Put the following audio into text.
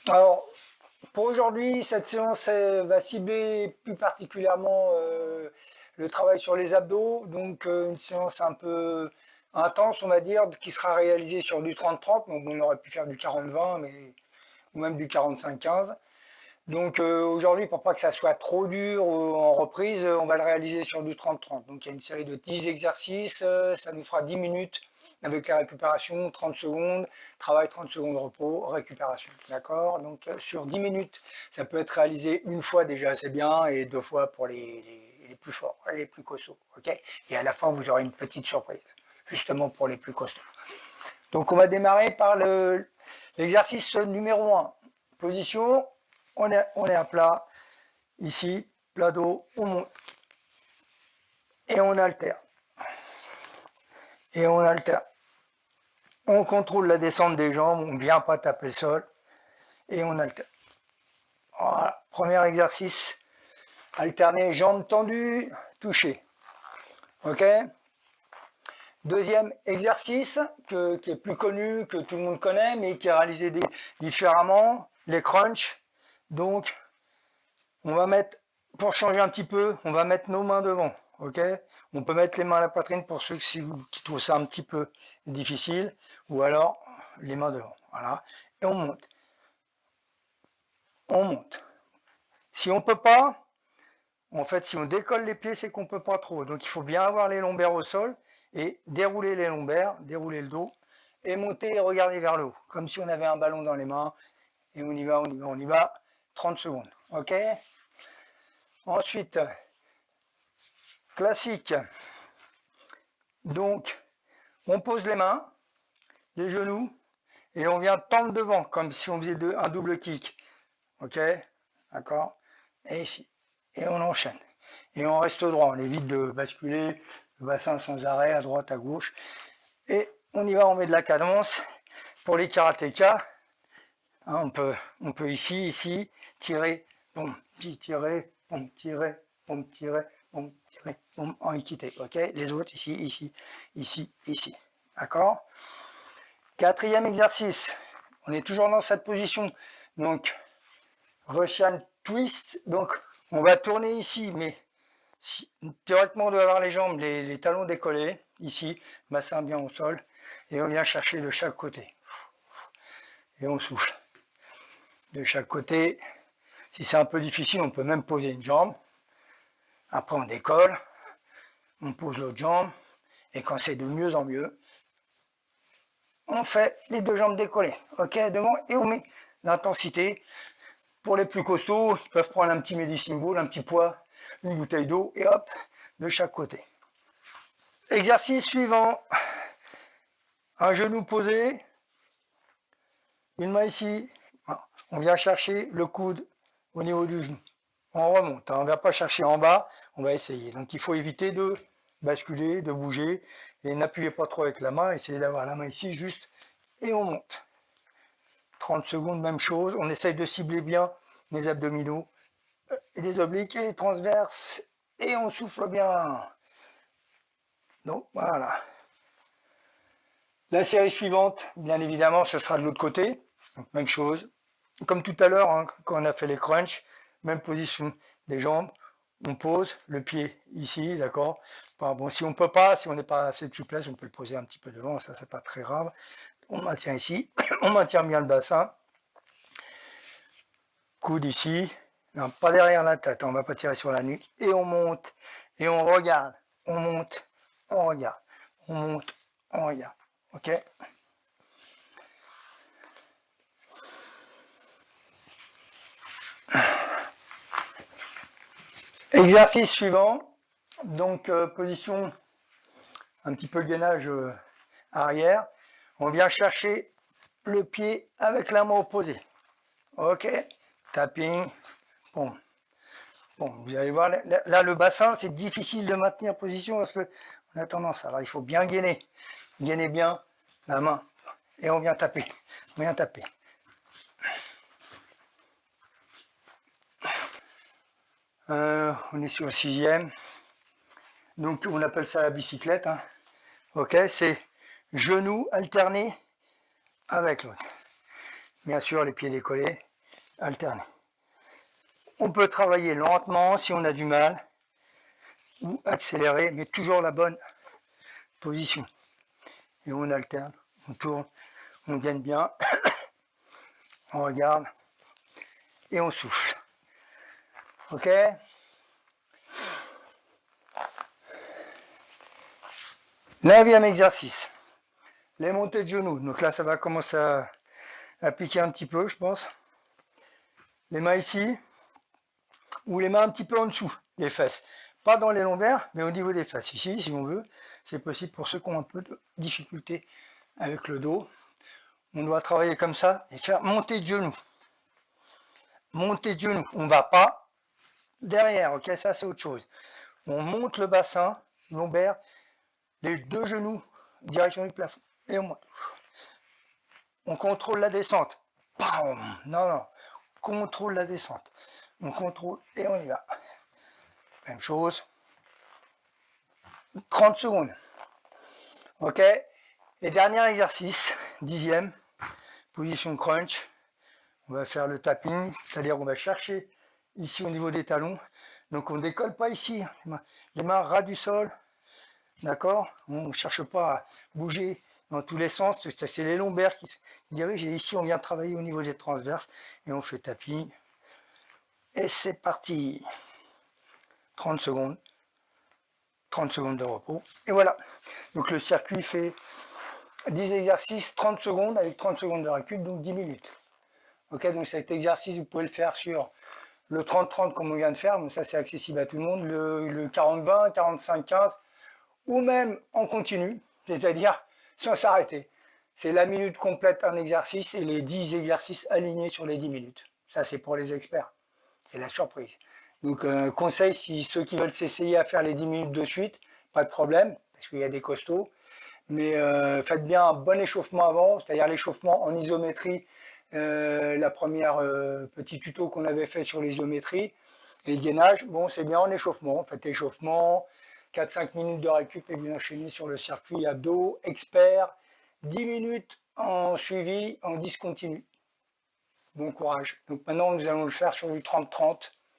Alors, pour aujourd'hui, cette séance va cibler plus particulièrement le travail sur les abdos, donc une séance un peu intense, on va dire, qui sera réalisée sur du 30-30, donc on aurait pu faire du 40-20, mais ou même du 45-15. Donc aujourd'hui, pour pas que ça soit trop dur en reprise, on va le réaliser sur du 30-30. Donc il y a une série de 10 exercices, ça nous fera 10 minutes avec la récupération, 30 secondes, travail, 30 secondes repos, récupération. D'accord? Donc sur 10 minutes, ça peut être réalisé une fois déjà, c'est bien, et deux fois pour les plus forts, les plus costauds. Ok? Et à la fin, vous aurez une petite surprise, justement pour les plus costauds. Donc on va démarrer par l'exercice numéro 1. Position, on est à plat, ici, plat dos, on monte. Et on alterne. Et on alterne. On contrôle la descente des jambes, on ne vient pas taper le sol. Et on alterne. Voilà, premier exercice. Alterner, jambes tendues, toucher. Ok? Deuxième exercice, qui est plus connu, que tout le monde connaît, mais qui est réalisé différemment, les crunchs. Donc, on va mettre, pour changer un petit peu, on va mettre nos mains devant, ok? On peut mettre les mains à la poitrine pour ceux qui trouvent ça un petit peu difficile, ou alors les mains devant, voilà. Et on monte. On monte. Si on peut pas, en fait, si on décolle les pieds, c'est qu'on peut pas trop. Donc il faut bien avoir les lombaires au sol et dérouler les lombaires, dérouler le dos, et monter et regarder vers le haut, comme si on avait un ballon dans les mains. Et on y va, on y va, on y va. 30 secondes, ok? Ensuite, classique. Donc, on pose les mains, les genoux, et on vient tendre devant, comme si on faisait un double kick. Ok? D'accord? Et ici. Et on enchaîne. Et on reste droit, on évite de basculer le bassin sans arrêt, à droite, à gauche. Et on y va, on met de la cadence. Pour les karatékas, hein, on peut ici, tirer, boum, tirer, boum, tirer, boum, tirer, boum, tirer, boum, en équité. Ok? Les autres, ici. D'accord? Quatrième exercice. On est toujours dans cette position. Donc, Russian twist. Donc, on va tourner ici, mais théoriquement, on doit avoir les jambes, les talons décollés. Ici, bassin bien au sol. Et on vient chercher de chaque côté. Et on souffle. De chaque côté. Si c'est un peu difficile, on peut même poser une jambe. Après, on décolle. On pose l'autre jambe. Et quand c'est de mieux en mieux, on fait les deux jambes décollées. Ok, devant. Et on met l'intensité. Pour les plus costauds, ils peuvent prendre un petit medicine ball, un petit poids, une bouteille d'eau, et hop, de chaque côté. Exercice suivant. Un genou posé, une main ici. On vient chercher le coude au niveau du genou. On remonte, on ne va pas chercher en bas, on va essayer. Donc il faut éviter de basculer, de bouger, et n'appuyez pas trop avec la main, essayez d'avoir la main ici juste, et on monte. 30 secondes, même chose, on essaye de cibler bien les abdominaux, et les obliques et les transverses, et on souffle bien. Donc voilà. La série suivante, bien évidemment, ce sera de l'autre côté. Donc, même chose. Comme tout à l'heure, hein, quand on a fait les crunchs, même position des jambes. On pose le pied ici, d'accord. Enfin, bon, si on peut pas, si on n'est pas assez de souplesse, on peut le poser un petit peu devant, ça c'est pas très grave. On maintient ici, on maintient bien le bassin. Coude ici, non, pas derrière la tête, on va pas tirer sur la nuque. Et on monte, et on regarde, on monte, on regarde, on monte, on regarde. Ok? Exercice suivant. Donc, position un petit peu le gainage arrière. On vient chercher le pied avec la main opposée. Ok? Tapping. Bon. Bon, vous allez voir, là le bassin, c'est difficile de maintenir position parce que on a tendance. Alors, il faut bien gainer. Gainer bien la main. Et on vient taper. On vient taper. On est sur le 6e. Donc, on appelle ça la bicyclette. Hein. Ok? C'est genoux alternés avec l'autre. Bien sûr, les pieds décollés. alterner. On peut travailler lentement si on a du mal, ou accélérer, mais toujours la bonne position. Et on alterne, on tourne, on gagne bien, on regarde, et on souffle. Ok? 9e exercice. Les montées de genoux. Donc là, ça va commencer à piquer un petit peu, je pense. Les mains ici, ou les mains un petit peu en dessous des fesses. Pas dans les lombaires, mais au niveau des fesses. Ici, si on veut, c'est possible pour ceux qui ont un peu de difficulté avec le dos. On doit travailler comme ça et faire monter de genoux. Monter de genoux. On ne va pas derrière, ok? Ça, c'est autre chose. On monte le bassin lombaire, les deux genoux, direction du plafond. Et on monte. On contrôle la descente. Bam! Non, non. Contrôle la descente. On contrôle et on y va. Même chose. 30 secondes. Ok? Et dernier exercice, 10e, position crunch. On va faire le tapping, c'est-à-dire on va chercher ici au niveau des talons. Donc on ne décolle pas ici, les mains ras du sol. D'accord? On ne cherche pas à bouger dans tous les sens. C'est les lombaires qui dirigent. Et ici, on vient travailler au niveau des transverses. Et on fait tapping. Et c'est parti. 30 secondes. 30 secondes de repos. Et voilà. Donc le circuit fait 10 exercices, 30 secondes, avec 30 secondes de récup, donc 10 minutes. Ok, donc cet exercice, vous pouvez le faire sur le 30-30 comme on vient de faire, mais ça c'est accessible à tout le monde, le 40-20, 45-15, ou même en continu, c'est-à-dire sans s'arrêter. C'est la minute complète un exercice et les 10 exercices alignés sur les 10 minutes. Ça c'est pour les experts, c'est la surprise. Donc conseil, si ceux qui veulent s'essayer à faire les 10 minutes de suite, pas de problème, parce qu'il y a des costauds, mais faites bien un bon échauffement avant, c'est-à-dire l'échauffement en isométrie, la première petit tuto qu'on avait fait sur l'isométrie, et le gainage, bon c'est bien en échauffement, faites échauffement, 4-5 minutes de récup et vous enchaînez sur le circuit abdos, expert, 10 minutes en suivi, en discontinu. Bon courage. Donc maintenant nous allons le faire sur du 30-30